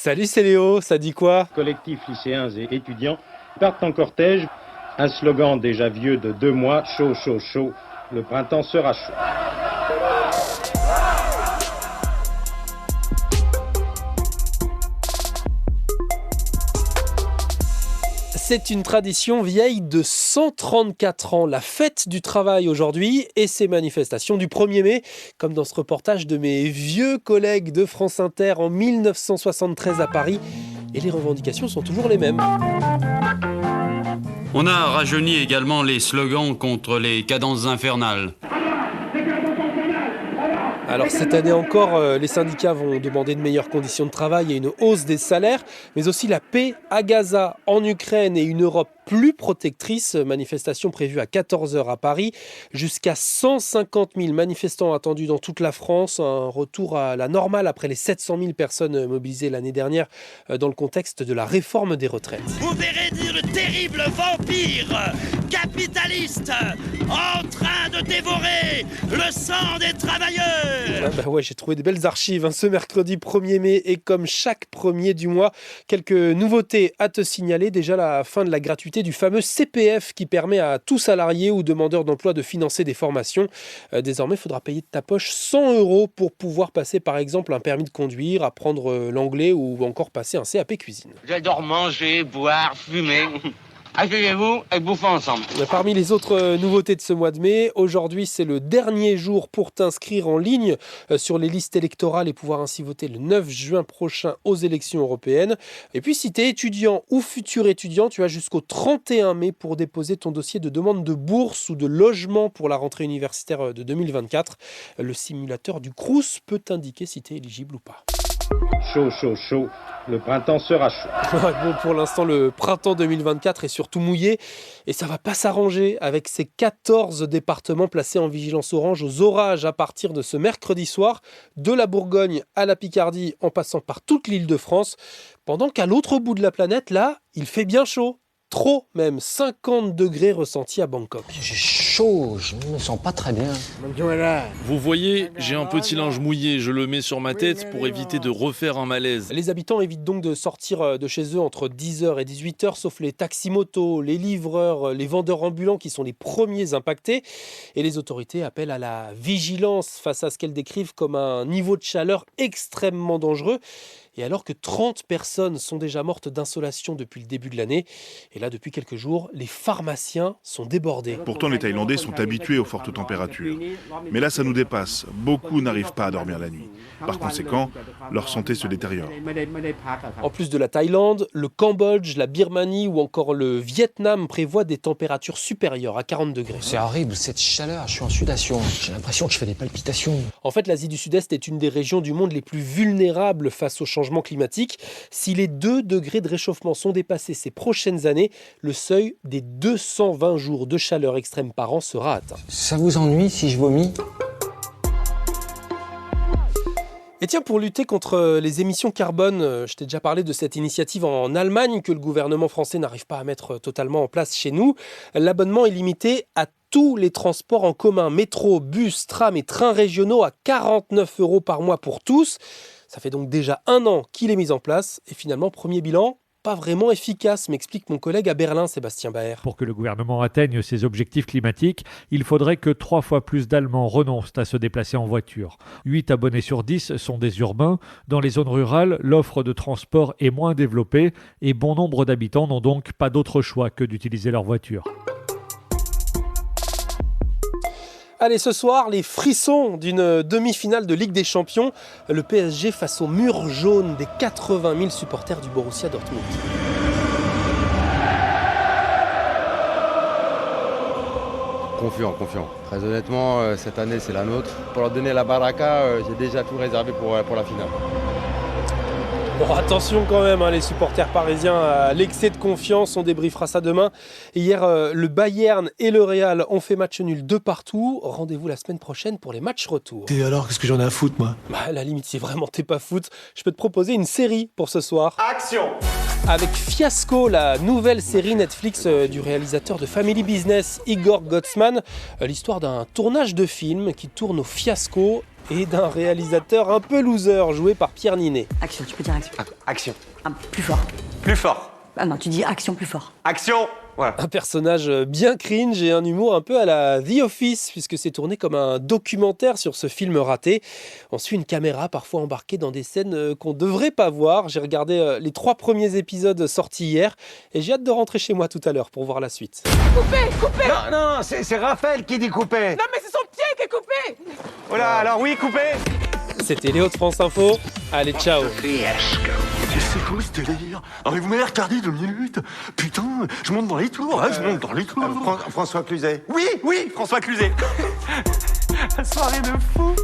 Salut, c'est Léo, ça dit quoi? Collectifs lycéens et étudiants partent en cortège. Un slogan déjà vieux de 2 mois, chaud, chaud, chaud, le printemps sera chaud. C'est une tradition vieille de 134 ans, la fête du travail aujourd'hui et ses manifestations du 1er mai, comme dans ce reportage de mes vieux collègues de France Inter en 1973 à Paris. Et les revendications sont toujours les mêmes. On a rajeuni également les slogans contre les cadences infernales. Alors cette année encore, les syndicats vont demander de meilleures conditions de travail et une hausse des salaires, mais aussi la paix à Gaza, en Ukraine et une Europe plus protectrice. Manifestation prévue à 14h à Paris. Jusqu'à 150 000 manifestants attendus dans toute la France. Un retour à la normale après les 700 000 personnes mobilisées l'année dernière dans le contexte de la réforme des retraites. Vous verrez dire le terrible vampire capitaliste en train de dévorer le sang des travailleurs. J'ai trouvé des belles archives ce mercredi 1er mai et comme chaque premier du mois, quelques nouveautés à te signaler. Déjà la fin de la gratuité du fameux CPF qui permet à tout salarié ou demandeur d'emploi de financer des formations. Désormais, il faudra payer de ta poche 100 € pour pouvoir passer par exemple un permis de conduire, apprendre l'anglais ou encore passer un CAP cuisine. J'adore manger, boire, fumer. Asseyez-vous et bouffons ensemble. Parmi les autres nouveautés de ce mois de mai, aujourd'hui c'est le dernier jour pour t'inscrire en ligne sur les listes électorales et pouvoir ainsi voter le 9 juin prochain aux élections européennes. Et puis si tu es étudiant ou futur étudiant, tu as jusqu'au 31 mai pour déposer ton dossier de demande de bourse ou de logement pour la rentrée universitaire de 2024. Le simulateur du Crous peut t'indiquer si tu es éligible ou pas. Chaud, chaud, chaud, le printemps sera chaud. Bon, pour l'instant, le printemps 2024 est surtout mouillé et ça va pas s'arranger avec ces 14 départements placés en vigilance orange aux orages à partir de ce mercredi soir, de la Bourgogne à la Picardie en passant par toute l'Île-de-France, pendant qu'à l'autre bout de la planète, là, il fait bien chaud. Trop même, 50 degrés ressentis à Bangkok. J'ai chaud, je ne me sens pas très bien. Vous voyez, j'ai un petit linge mouillé, je le mets sur ma tête pour éviter de refaire un malaise. Les habitants évitent donc de sortir de chez eux entre 10h et 18h, sauf les taxis-motos, les livreurs, les vendeurs ambulants qui sont les premiers impactés. Et les autorités appellent à la vigilance face à ce qu'elles décrivent comme un niveau de chaleur extrêmement dangereux. Et alors que 30 personnes sont déjà mortes d'insolation depuis le début de l'année, et là depuis quelques jours, les pharmaciens sont débordés. Pourtant les Thaïlandais sont habitués aux fortes températures. Mais là ça nous dépasse, beaucoup n'arrivent pas à dormir la nuit. Par conséquent, leur santé se détériore. En plus de la Thaïlande, le Cambodge, la Birmanie ou encore le Vietnam prévoient des températures supérieures à 40 degrés. C'est horrible cette chaleur, je suis en sudation, j'ai l'impression que je fais des palpitations. En fait, l'Asie du Sud-Est est une des régions du monde les plus vulnérables face au changement climatique. Si les 2 degrés de réchauffement sont dépassés ces prochaines années, le seuil des 220 jours de chaleur extrême par an sera atteint. Ça vous ennuie si je vomis ? Et tiens, pour lutter contre les émissions carbone, je t'ai déjà parlé de cette initiative en Allemagne que le gouvernement français n'arrive pas à mettre totalement en place chez nous. L'abonnement est limité à tous les transports en commun, métro, bus, tram et trains régionaux à 49 € par mois pour tous. Ça fait donc déjà 1 an qu'il est mis en place et finalement, premier bilan, pas vraiment efficace, m'explique mon collègue à Berlin, Sébastien Baer. Pour que le gouvernement atteigne ses objectifs climatiques, il faudrait que 3 fois plus d'Allemands renoncent à se déplacer en voiture. 8 abonnés sur 10 sont des urbains. Dans les zones rurales, l'offre de transport est moins développée et bon nombre d'habitants n'ont donc pas d'autre choix que d'utiliser leur voiture. Allez, ce soir, les frissons d'une demi-finale de Ligue des Champions. Le PSG face au mur jaune des 80 000 supporters du Borussia Dortmund. Confiant. Très honnêtement, cette année, c'est la nôtre. Pour leur donner la baraka, j'ai déjà tout réservé pour la finale. Bon, attention quand même, les supporters parisiens à l'excès de confiance, on débriefera ça demain. Hier, le Bayern et le Real ont fait match nul de partout. Rendez-vous la semaine prochaine pour les matchs retour. Et alors, qu'est-ce que j'en ai à foutre, moi ? À la limite, si vraiment t'es pas foot, je peux te proposer une série pour ce soir. Action ! avec Fiasco, la nouvelle série Netflix du réalisateur de Family Business, Igor Gotsman. L'histoire d'un tournage de film qui tourne au fiasco et d'un réalisateur un peu loser joué par Pierre Ninet. Action, tu peux dire action. Action. Plus fort. Plus fort. Ah non, tu dis action plus fort. Action. Voilà. Un personnage bien cringe et un humour un peu à la The Office, puisque c'est tourné comme un documentaire sur ce film raté. On suit une caméra parfois embarquée dans des scènes qu'on ne devrait pas voir. J'ai regardé les 3 premiers épisodes sortis hier et j'ai hâte de rentrer chez moi tout à l'heure pour voir la suite. Coupé. Non, c'est Raphaël qui dit coupé. Non mais c'est son pied qui est coupé. Oh là, alors oui, coupé. C'était Léo de France Info. Allez, ciao. C'est quoi ce délire? Ah mais vous m'avez retardé 2 minutes. Putain, je monte dans les tours, je monte dans les tours. François Cluzet. Oui, François Cluzet. Soirée de fou.